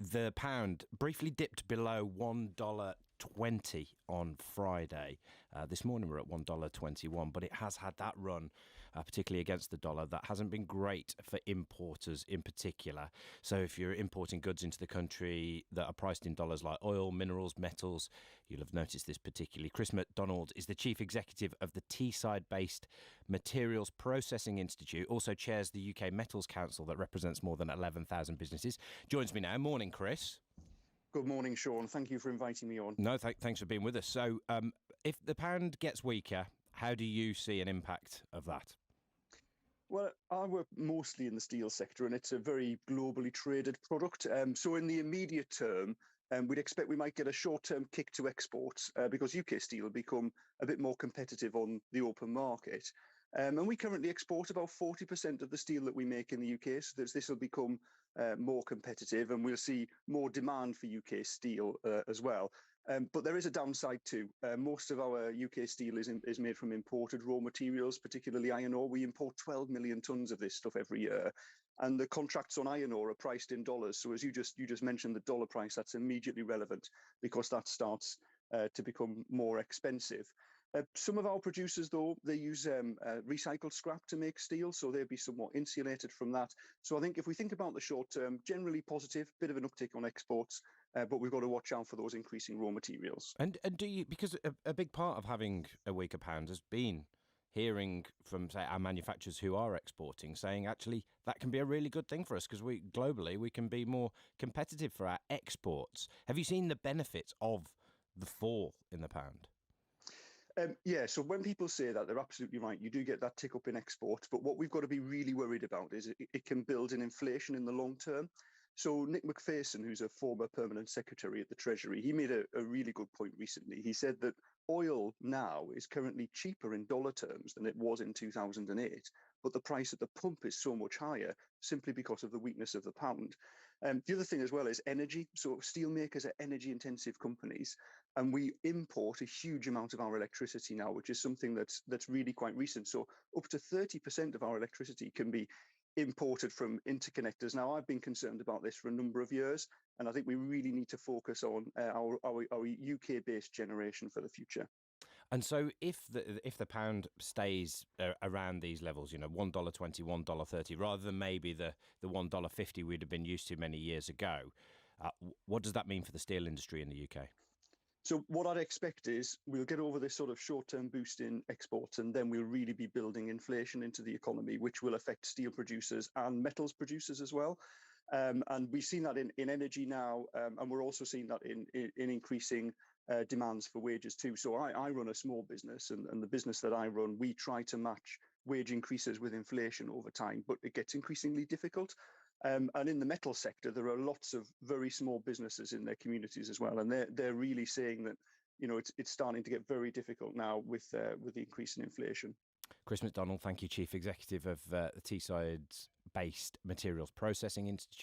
The pound briefly dipped below $1.20 on Friday. This morning we're at $1.21, but it has had that run, particularly against the dollar, that hasn't been great for importers in particular. So if you're importing goods into the country that are priced in dollars like oil, minerals, metals, you'll have noticed this particularly. Chris McDonald is the chief executive of the Teesside-based Materials Processing Institute, also chairs the UK Metals Council that represents more than 11,000 businesses. Joins me now. Morning, Chris. Good morning, Sean. Thank you for inviting me on. No, thanks for being with us. So if the pound gets weaker, how do you see an impact of that? Well, I work mostly in the steel sector, and it's a very globally traded product. So in the immediate term, we'd expect we might get a short-term kick to exports because UK steel will become a bit more competitive on the open market. And we currently export about 40% of the steel that we make in the UK. So this will become more competitive, and we'll see more demand for UK steel as well. But there is a downside too. Most of our UK steel is made from imported raw materials, particularly iron ore. We import 12 million tons of this stuff every year. And the contracts on iron ore are priced in dollars. So as you just mentioned, the dollar price, that's immediately relevant because that starts to become more expensive. Some of our producers, though, they use recycled scrap to make steel, so they'll be somewhat insulated from that. So I think if we think about the short term, generally positive, bit of an uptick on exports, but we've got to watch out for those increasing raw materials. And do you, because a big part of having a weaker pound has been hearing from, say, our manufacturers who are exporting, saying actually that can be a really good thing for us because globally we can be more competitive for our exports. Have you seen the benefits of the fall in the pound? Yeah, so when people say that, they're absolutely right. You do get that tick up in exports, but what we've got to be really worried about is it can build in inflation in the long term. So Nick McPherson, who's a former permanent secretary at the Treasury, he made a really good point recently. He said that oil now is currently cheaper in dollar terms than it was in 2008, but the price at the pump is so much higher simply because of the weakness of the pound. The other thing as well is energy. So steelmakers are energy intensive companies, and we import a huge amount of our electricity now, which is something that's really quite recent. So up to 30% of our electricity can be imported from interconnectors. Now, I've been concerned about this for a number of years, and I think we really need to focus on our UK-based generation for the future. And so if the pound stays around these levels, $1.20, $1.30, rather than maybe the $1.50 we'd have been used to many years ago, what does that mean for the steel industry in the UK? So what I'd expect is we'll get over this sort of short-term boost in exports, and then we'll really be building inflation into the economy, which will affect steel producers and metals producers as well. And we've seen that in energy now, and we're also seeing that in increasing demands for wages too. So I run a small business, and the business that I run, we try to match wage increases with inflation over time, but it gets increasingly difficult. And in the metal sector, there are lots of very small businesses in their communities as well, and they're really saying that it's starting to get very difficult now with the increase in inflation. Chris McDonald, thank you, Chief Executive of the Teesside-based Materials Processing Institute.